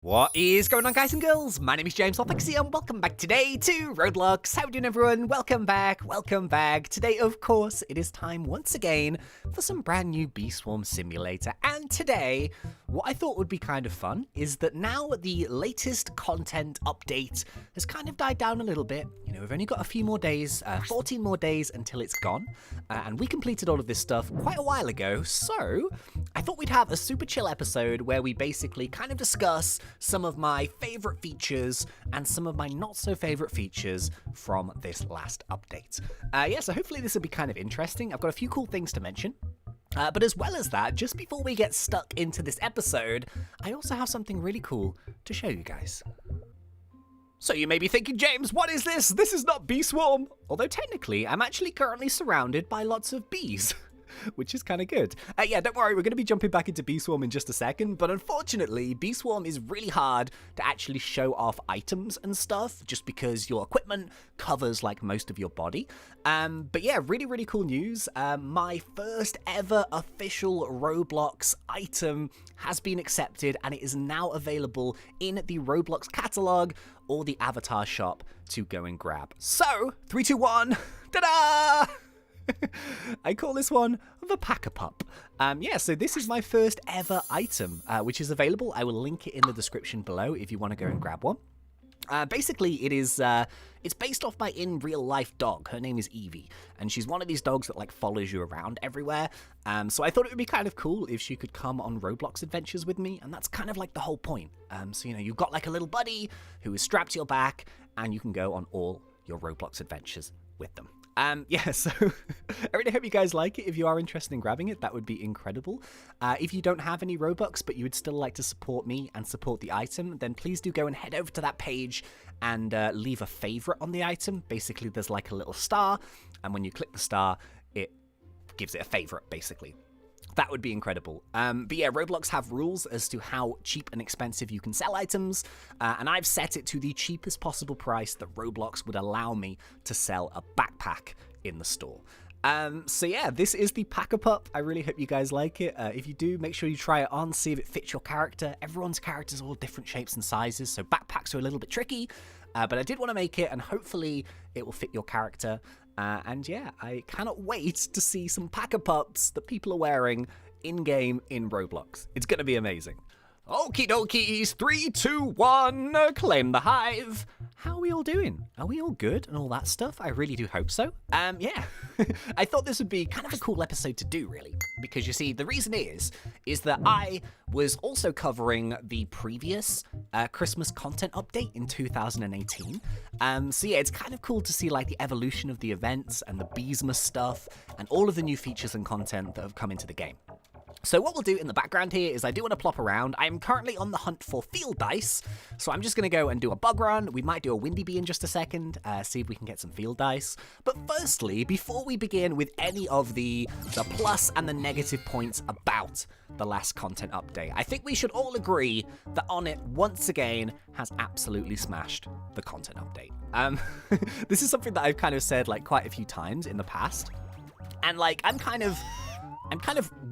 What is going on, guys and girls? My name is James ThnxCya and welcome back today to Roblox. How are you doing, everyone? Welcome back, welcome back. Today, of course, it is time once again for some brand new Bee Swarm Simulator. And today, what I thought would be kind of fun is that now the latest content update has kind of died down a little bit. You know, we've only got a few more days, 14 more days until it's gone. And we completed all of this stuff quite a while ago. So I thought we'd have a super chill episode where we basically kind of discuss some of my favorite features and some of my not so favorite features from this last update. So hopefully this will be kind of interesting. I've got a few cool things to mention. But as well as that, just before we get stuck into this episode, I also have something really cool to show you guys. So you may be thinking, James, what is this? This is not Bee Swarm. Although technically, I'm actually currently surrounded by lots of bees. Which is kind of good. Don't worry, we're going to be jumping back into Bee Swarm in just a second, but unfortunately, Bee Swarm is really hard to actually show off items and stuff, just because your equipment covers, like, most of your body. But yeah, really, really cool news. My first ever official Roblox item has been accepted, and it is now available in the Roblox catalog or the avatar shop to go and grab. So, 3, 2, 1, ta-da! I call this one the Packer Pup. So this is my first ever item, which is available. I will link it in the description below if you want to go and grab one. Basically, it's based off my in real life dog. Her name is Evie, and she's one of these dogs that like follows you around everywhere. So I thought it would be kind of cool if she could come on Roblox adventures with me, and that's kind of like the whole point. So you know, you've got like a little buddy who is strapped to your back, and you can go on all your Roblox adventures with them. So I really hope you guys like it. If you are interested in grabbing it, that would be incredible. If you don't have any Robux, but you would still like to support me and support the item, then please do go and head over to that page and leave a favorite on the item. Basically, there's like a little star, and when you click the star, it gives it a favorite, basically. That would be incredible. But yeah, Roblox have rules as to how cheap and expensive you can sell items, and I've set it to the cheapest possible price that Roblox would allow me to sell a backpack in the store. So yeah, this is the Packer Pup. I really hope you guys like it. If you do, make sure you try it on, see if it fits your character. Everyone's characters are all different shapes and sizes, so backpacks are a little bit tricky, but I did want to make it, and hopefully it will fit your character. And yeah, I cannot wait to see some Packer Pups that people are wearing in-game in Roblox. It's going to be amazing. Okie dokies, 3, 2, 1, claim the hive. How are we all doing? Are we all good and all that stuff? I really do hope so. I thought this would be kind of a cool episode to do, really, because you see, the reason is that I was also covering the previous Christmas content update in 2018. So yeah, it's kind of cool to see like the evolution of the events and the Beesmas stuff and all of the new features and content that have come into the game. So what we'll do in the background here is I do want to plop around. I'm currently on the hunt for field dice, so I'm just going to go and do a bug run. We might do a windy bee in just a second, see if we can get some field dice. But firstly, before we begin with any of the plus and the negative points about the last content update, I think we should all agree that On It, once again, has absolutely smashed the content update. This is something that I've kind of said like quite a few times in the past, and like I'm kind of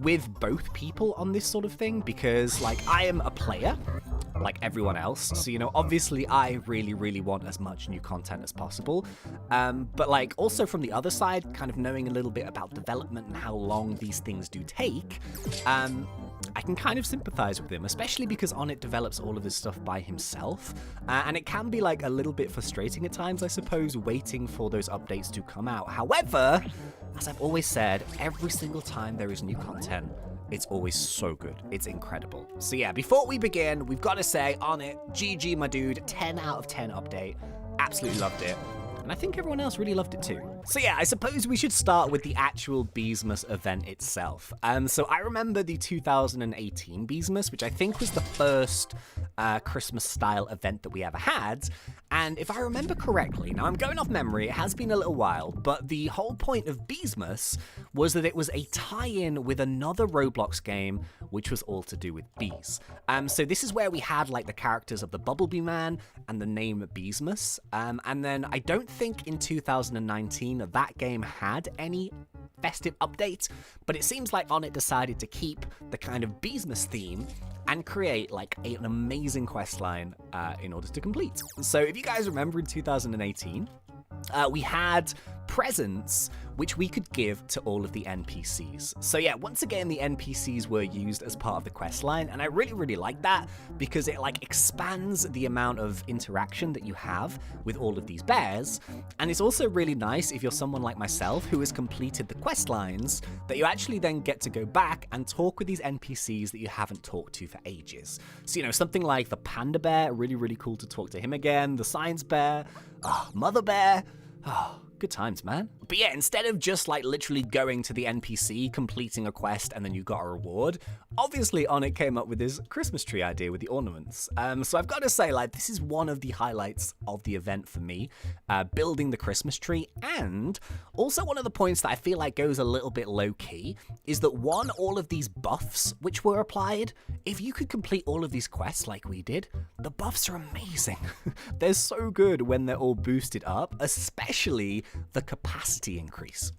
with both people on this sort of thing, because like I am a player like everyone else, so you know, obviously I really, really want as much new content as possible, but like also from the other side, kind of knowing a little bit about development and how long these things do take, I can kind of sympathize with him, especially because On It develops all of this stuff by himself, and it can be like a little bit frustrating at times, I suppose, waiting for those updates to come out. However, as I've always said, every single time there is new content, it's always so good. It's incredible. So yeah, before we begin, we've got to say, On It, GG, my dude, 10 out of 10 update. Absolutely loved it. And I think everyone else really loved it too. So yeah, I suppose we should start with the actual Beesmas event itself. So I remember the 2018 Beesmas, which I think was the first Christmas-style event that we ever had. And if I remember correctly, now I'm going off memory, it has been a little while, but the whole point of Beesmas was that it was a tie-in with another Roblox game, which was all to do with bees. So this is where we had like the characters of the Bumblebee Man and the name Beesmas. And then I don't think in 2019 that game had any festive update, but it seems like On It decided to keep the kind of Beesmas theme and create like an amazing quest line in order to complete. So if you guys remember in 2018, we had presents which we could give to all of the NPCs. So yeah, once again, the NPCs were used as part of the quest line, and I really, really like that because it like expands the amount of interaction that you have with all of these bears. And it's also really nice if you're someone like myself who has completed the quest lines, that you actually then get to go back and talk with these NPCs that you haven't talked to for ages. So, you know, something like the panda bear, really, really cool to talk to him again. The science bear, mother bear, good times, man. But yeah, instead of just like literally going to the NPC, completing a quest, and then you got a reward, obviously On It came up with this Christmas tree idea with the ornaments. So I've got to say, like, this is one of the highlights of the event for me, building the Christmas tree. And also one of the points that I feel like goes a little bit low key is that all of these buffs which were applied, if you could complete all of these quests like we did, the buffs are amazing. They're so good when they're all boosted up, especially the capacity increase.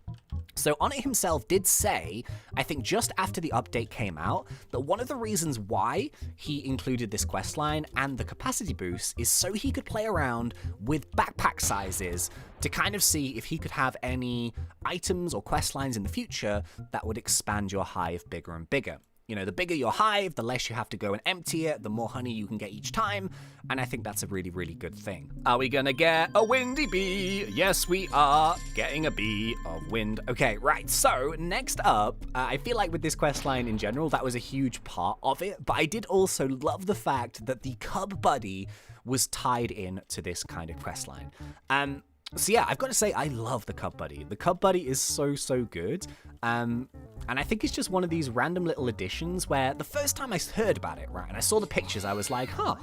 So On It himself did say, I think just after the update came out, that one of the reasons why he included this questline and the capacity boost is so he could play around with backpack sizes to kind of see if he could have any items or questlines in the future that would expand your hive bigger and bigger. You know, the bigger your hive, the less you have to go and empty it, the more honey you can get each time, and I think that's a really, really good thing. Are we gonna get a windy bee? Yes, we are getting a bee of wind. Okay, right, so next up, I feel like with this questline in general, that was a huge part of it, but I did also love the fact that the cub buddy was tied in to this kind of questline. So yeah, I've got to say, I love the Cub Buddy. The Cub Buddy is so, so good. And I think it's just one of these random little additions where the first time I heard about it, right, and I saw the pictures, I was like, huh,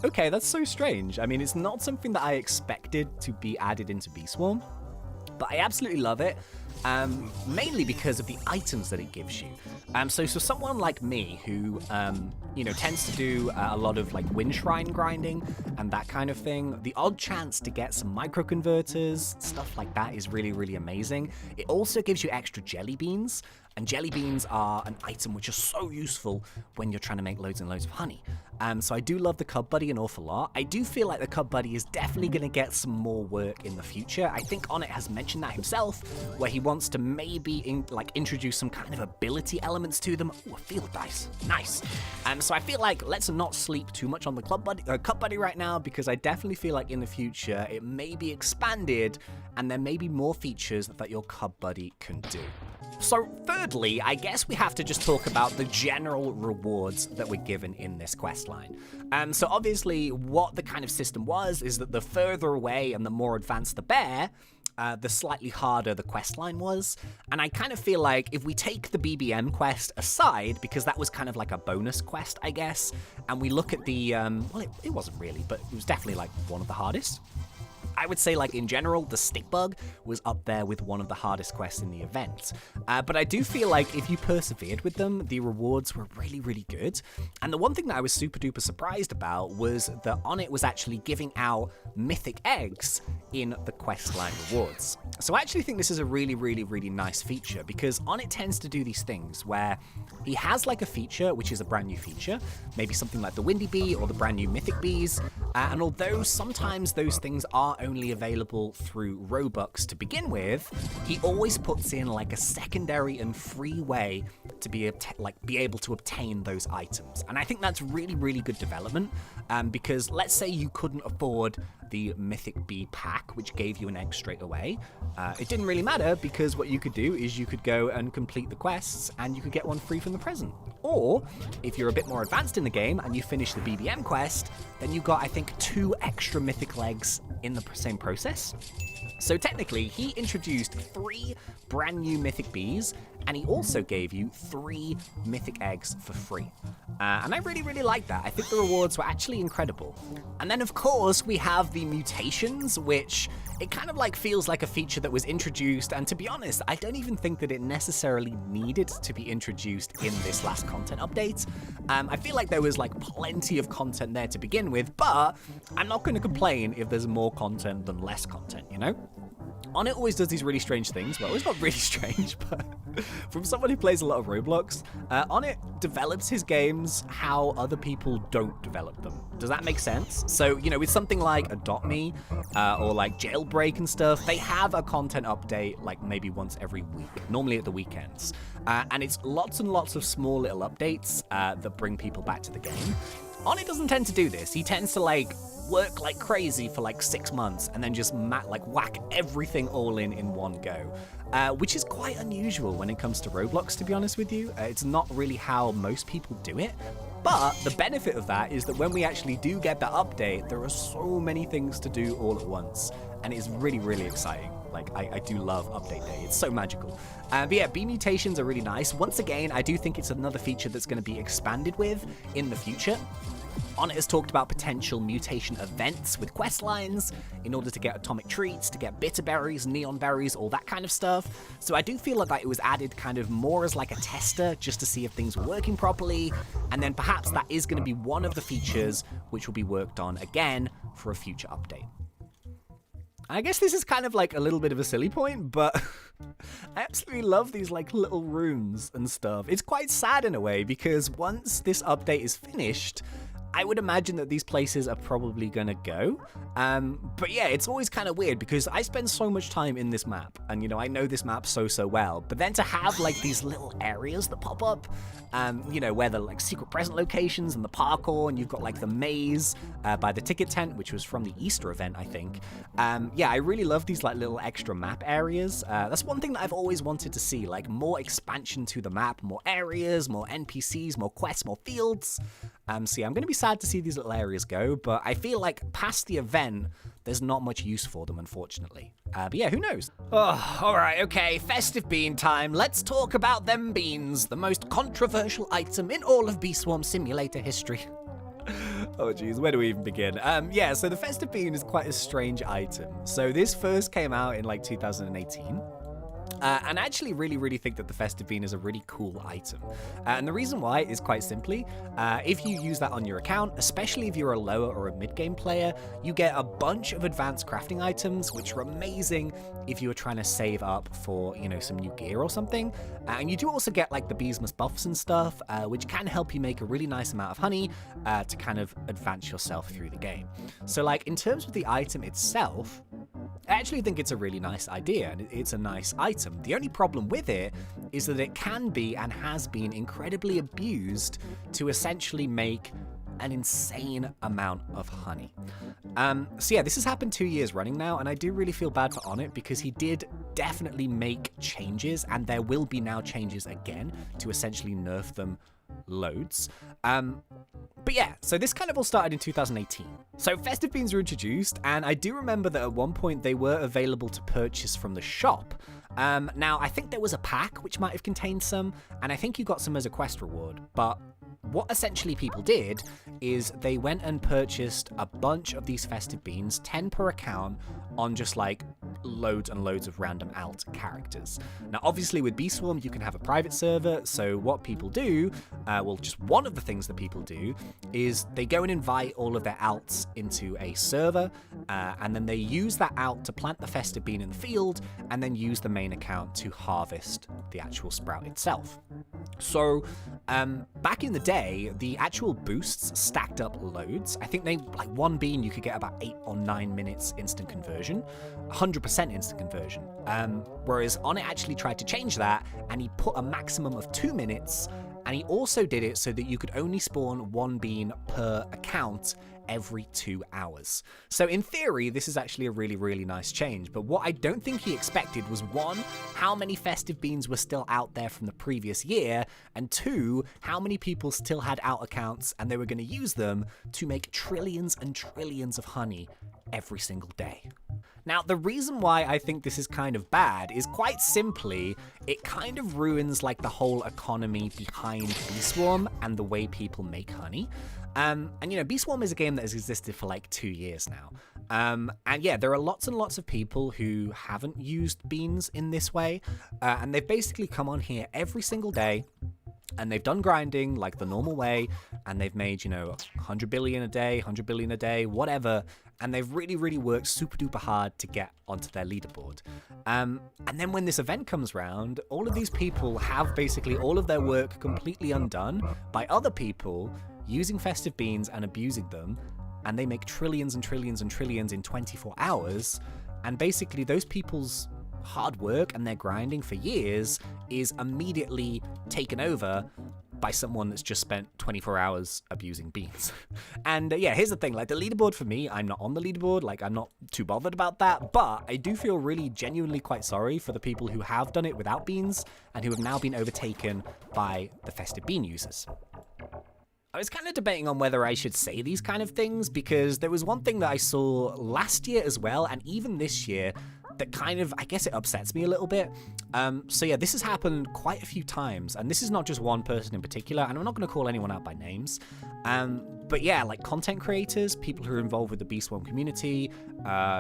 okay, that's so strange. I mean, it's not something that I expected to be added into Bee Swarm, but I absolutely love it. Mainly because of the items that it gives you. So someone like me who, you know, tends to do a lot of like wind shrine grinding and that kind of thing, the odd chance to get some micro converters, stuff like that is really, really amazing. It also gives you extra jelly beans, and jelly beans are an item which is so useful when you're trying to make loads and loads of honey. So I do love the Cub Buddy an awful lot. I do feel like the Cub Buddy is definitely going to get some more work in the future. I think On It has mentioned that himself, where he wants to maybe introduce some kind of ability elements to them. Ooh, a field dice. Nice. So I feel like let's not sleep too much on the Cub Buddy right now, because I definitely feel like in the future it may be expanded and there may be more features that your Cub Buddy can do. So thirdly, I guess we have to just talk about the general rewards that were given in this questline. So obviously what the kind of system was is that the further away and the more advanced the bear, the slightly harder the questline was. And I kind of feel like if we take the BBM quest aside, because that was kind of like a bonus quest, I guess, and we look at the, well, it wasn't really, but it was definitely like one of the hardest. I would say, like, in general, the stick bug was up there with one of the hardest quests in the event. But I do feel like if you persevered with them, the rewards were really, really good. And the one thing that I was super duper surprised about was that On It was actually giving out mythic eggs in the questline rewards. So I actually think this is a really, really, really nice feature, because On It tends to do these things where he has like a feature, which is a brand new feature, maybe something like the Windy Bee or the brand new Mythic Bees. And although sometimes those things are only available through Robux to begin with, he always puts in like a secondary and free way to be able to obtain those items. And I think that's really, really good development, because let's say you couldn't afford the Mythic Bee pack, which gave you an egg straight away. It didn't really matter, because what you could do is you could go and complete the quests and you could get one free from the present. Or if you're a bit more advanced in the game and you finish the BBM quest, then you got, I think, 2 extra mythic legs in the same process. So technically, he introduced 3 brand new Mythic Bees, and he also gave you 3 Mythic Eggs for free. And I really, really like that. I think the rewards were actually incredible. And then, of course, we have the mutations, which it kind of like feels like a feature that was introduced, and to be honest, I don't even think that it necessarily needed to be introduced in this last content update. I feel like there was like plenty of content there to begin with, but I'm not going to complain if there's more content than less content, you know? On it always does these really strange things. Well, it's not really strange, but from someone who plays a lot of Roblox, On it develops his games how other people don't develop them. Does that make sense? So, you know, with something like Adopt Me or like Jailbreak and stuff, they have a content update like maybe once every week, normally at the weekends. And it's lots and lots of small little updates that bring people back to the game. On it doesn't tend to do this. He tends to like work like crazy for like 6 months and then just whack everything all in one go, which is quite unusual when it comes to Roblox, to be honest with you. It's not really how most people do it. But the benefit of that is that when we actually do get that update, there are so many things to do all at once, and it's really, really exciting. Like, I do love Update Day. It's so magical. But yeah, bee mutations are really nice. Once again, I do think it's another feature that's going to be expanded with in the future. On it has talked about potential mutation events with quest lines in order to get atomic treats, to get bitter berries, neon berries, all that kind of stuff. So I do feel like it was added kind of more as like a tester just to see if things were working properly. And then perhaps that is going to be one of the features which will be worked on again for a future update. I guess this is kind of like a little bit of a silly point, but I absolutely love these like little rooms and stuff. It's quite sad in a way because once this update is finished, I would imagine that these places are probably gonna go. But yeah, it's always kind of weird because I spend so much time in this map and, you know, I know this map so well, but then to have like these little areas that pop up, you know, where the like secret present locations and the parkour, and you've got like the maze by the ticket tent, which was from the Easter event, I think. Yeah, I really love these like little extra map areas. That's one thing that I've always wanted to see, like more expansion to the map, more areas, more NPCs, more quests, more fields. So yeah, I'm going to be sad to see these little areas go, but I feel like past the event, there's not much use for them, unfortunately. But yeah, who knows? Oh, all right, okay, festive bean time. Let's talk about them beans, the most controversial item in all of Bee Swarm Simulator history. Oh geez, where do we even begin? Yeah, so the festive bean is quite a strange item. So this first came out in like 2018. And I actually really think that the Festive Bean is a really cool item. And the reason why is quite simply, if you use that on your account, especially if you're a lower or a mid-game player, you get a bunch of advanced crafting items, which are amazing if you are trying to save up for, you know, some new gear or something. And you do also get like the Beesmas buffs and stuff, which can help you make a really nice amount of honey to kind of advance yourself through the game. So like in terms of the item itself, I actually think it's a really nice idea, and it's a nice item. The only problem with it is that it can be and has been incredibly abused to essentially make an insane amount of honey. So yeah, this has happened 2 years running now, and I do really feel bad for On it because he did definitely make changes, and there will be now changes again to essentially nerf them loads. But yeah, so this kind of all started in 2018. So festive beans were introduced, and I do remember that at one point they were available to purchase from the shop. Now, I think there was a pack which might have contained some, and I think you got some as a quest reward, but what essentially people did is they went and purchased a bunch of these festive beans, 10 per account, on just like loads and loads of random alt characters. Now, obviously with Bee Swarm, you can have a private server, so what people do, well, just one of the things that people do is they go and invite all of their alts into a server, and then they use that alt to plant the festive bean in the field, and then use the main account to harvest the actual sprout itself. So, back in the day, the actual boosts stacked up loads. I think they, like one bean, you could get about 8 or 9 minutes instant conversion, 100% instant conversion. Whereas On it actually tried to change that, and he put a maximum of 2 minutes, and he also did it so that you could only spawn 1 bean per account every 2 hours. So in theory, this is actually a really nice change, but what I don't think he expected was 1, how many festive beans were still out there from the previous year, and 2, how many people still had out accounts and they were going to use them to make trillions and trillions of honey every single day. Now, the reason why I think this is kind of bad is quite simply, it kind of ruins like the whole economy behind Bee Swarm and the way people make honey. And you know, Bee Swarm is a game that has existed for like 2 years now. And yeah, there are lots and lots of people who haven't used beans in this way. And they've basically come on here every single day, and they've done grinding like the normal way, and they've made, 100 billion a day, 100 billion a day, whatever, and they've really, really worked super duper hard to get onto their leaderboard. And then when this event comes round, all of these people have basically all of their work completely undone by other people using festive beans and abusing them, and they make trillions and trillions and trillions in 24 hours, and basically those people's hard work and their grinding for years is immediately taken over by someone that's just spent 24 hours abusing beans. And yeah, here's the thing, like the leaderboard for me, I'm not on the leaderboard, like I'm not too bothered about that, but I do feel really genuinely quite sorry for the people who have done it without beans and who have now been overtaken by the festive bean users. I was kind of debating on whether I should say these kind of things, because there was one thing that I saw last year as well, and even this year, that kind of, I guess it upsets me a little bit. So yeah, this has happened quite a few times, and this is not just one person in particular, and I'm not going to call anyone out by names. But yeah, like content creators, people who are involved with the Bee Swarm community,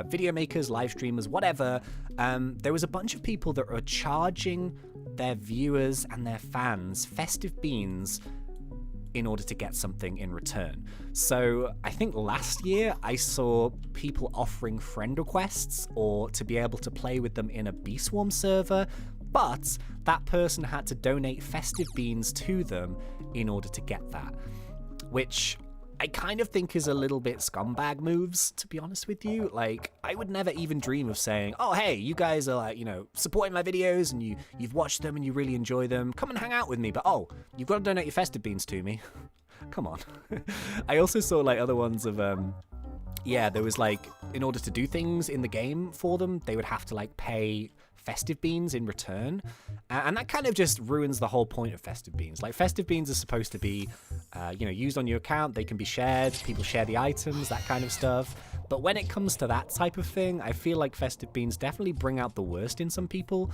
video makers, live streamers, whatever. There was a bunch of people that are charging their viewers and their fans festive beans in order to get something in return. So I think last year I saw people offering friend requests or to be able to play with them in a Bee Swarm server, but that person had to donate festive beans to them in order to get that, which I kind of think is a little bit scumbag moves, to be honest with you. Like, I would never even dream of saying, oh, hey, you guys are like, supporting my videos and you've watched them and you really enjoy them. Come and hang out with me. But, oh, you've got to donate your festive beans to me. Come on. I also saw like other ones of, there was like, in order to do things in the game for them, they would have to like pay festive beans in return, and that kind of just ruins the whole point of festive beans. Like, festive beans are supposed to be used on your account, they can be shared, people share the items, that kind of stuff. But when it comes to that type of thing, I feel like festive beans definitely bring out the worst in some people.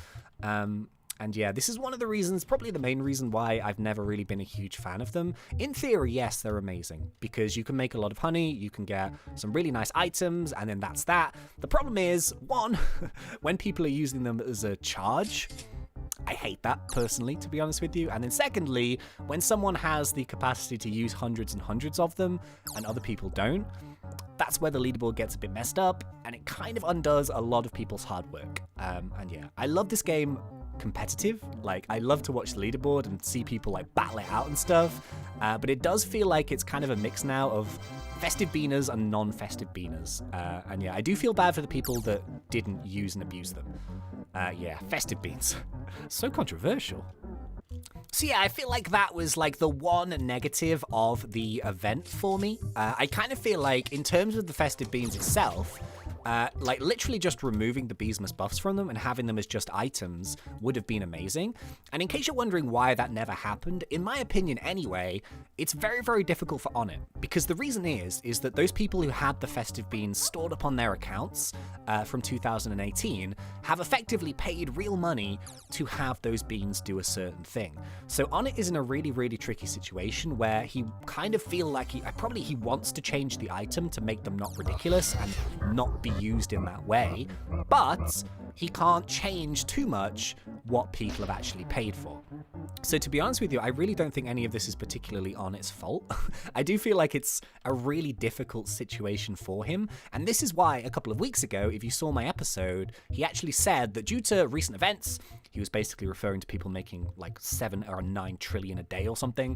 And yeah, this is one of the reasons, probably the main reason why I've never really been a huge fan of them. In theory, yes, they're amazing, because you can make a lot of honey, you can get some really nice items, and then that's that. The problem is, one, when people are using them as a charge, I hate that personally, to be honest with you. And then secondly, when someone has the capacity to use hundreds and hundreds of them and other people don't, that's where the leaderboard gets a bit messed up, and it kind of undoes a lot of people's hard work. And yeah, I love this game competitive. Like, I love to watch the leaderboard and see people like battle it out and stuff, but it does feel like it's kind of a mix now of festive beaners and non-festive beaners. And yeah, I do feel bad for the people that didn't use and abuse them. Yeah, festive beans. So controversial. So yeah, I feel like that was like the one negative of the event for me. I kind of feel like in terms of the festive beans itself, like literally just removing the Beesmas buffs from them and having them as just items would have been amazing. And in case you're wondering why that never happened, in my opinion anyway, it's very, very difficult for On It, because the reason is that those people who had the festive beans stored up on their accounts from 2018 have effectively paid real money to have those beans do a certain thing. So On It is in a really, really tricky situation where he kind of feel like he wants to change the item to make them not ridiculous and not be used in that way, but he can't change too much what people have actually paid for. So to be honest with you, I really don't think any of this is particularly On It's fault. I do feel like it's a really difficult situation for him, and this is why a couple of weeks ago, if you saw my episode, he actually said that due to recent events, he was basically referring to people making like 7 or 9 trillion a day or something,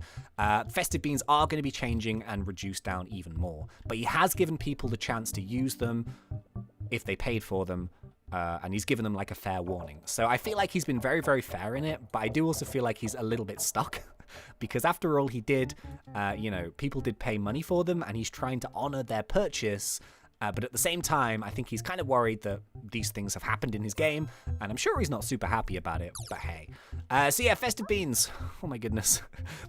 festive beans are going to be changing and reduced down even more. But he has given people the chance to use them if they paid for them, and he's given them like a fair warning. So I feel like he's been very, very fair in it, but I do also feel like he's a little bit stuck because after all he did, people did pay money for them and he's trying to honor their purchase. But at the same time, I think he's kind of worried that these things have happened in his game, and I'm sure he's not super happy about it, but hey. So yeah, festive beans. Oh my goodness.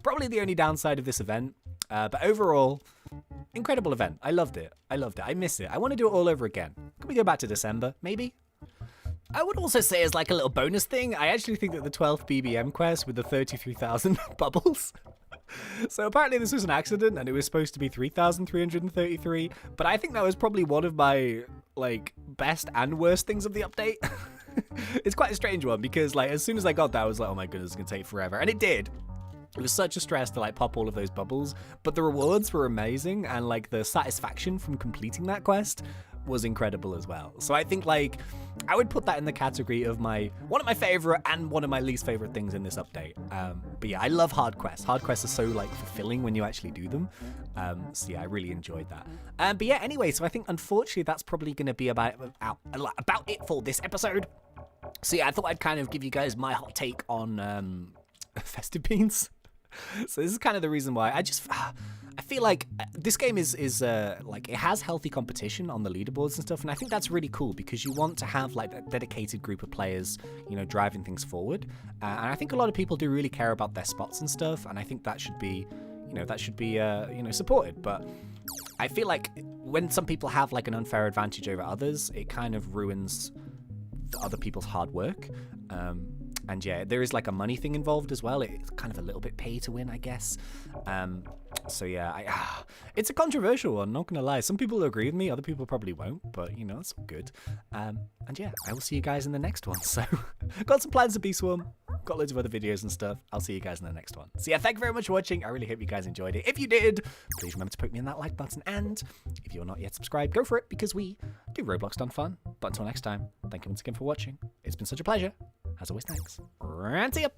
Probably the only downside of this event. But overall, incredible event. I loved it. I miss it. I want to do it all over again. Can we go back to December, maybe? I would also say as like a little bonus thing, I actually think that the 12th BBM quest with the 33,000 bubbles. So apparently this was an accident and it was supposed to be 3,333, but I think that was probably one of my like best and worst things of the update. It's quite a strange one because like as soon as I got that I was like, oh my goodness, it's gonna take forever, and it did. It was such a stress to like pop all of those bubbles, but the rewards were amazing, and like the satisfaction from completing that quest was incredible as well. So I think like I would put that in the category of one of my favorite and one of my least favorite things in this update. But yeah, I love hard quests. Hard quests are so like fulfilling when you actually do them. So yeah, I really enjoyed that. But yeah, anyway, so I think unfortunately that's probably going to be about it for this episode. So yeah, I thought I'd kind of give you guys my hot take on Festive Beans. So this is kind of the reason why I feel like this game is like it has healthy competition on the leaderboards and stuff, and I think that's really cool because you want to have like a dedicated group of players, you know, driving things forward. And I think a lot of people do really care about their spots and stuff, and I think that should be, supported. But I feel like when some people have like an unfair advantage over others, it kind of ruins other people's hard work. And yeah, there is like a money thing involved as well. It's kind of a little bit pay to win, I guess. So yeah, it's a controversial one, not gonna lie. Some people will agree with me, other people probably won't, but you know, it's all good. And yeah, I will see you guys in the next one. So, got some plans to Bee Swarm, got loads of other videos and stuff. I'll see you guys in the next one. So yeah, thank you very much for watching. I really hope you guys enjoyed it. If you did, please remember to poke me in that like button. And if you're not yet subscribed, go for it, because we do Roblox done fun. But until next time, thank you once again for watching. It's been such a pleasure. As always, thanks. And see ya.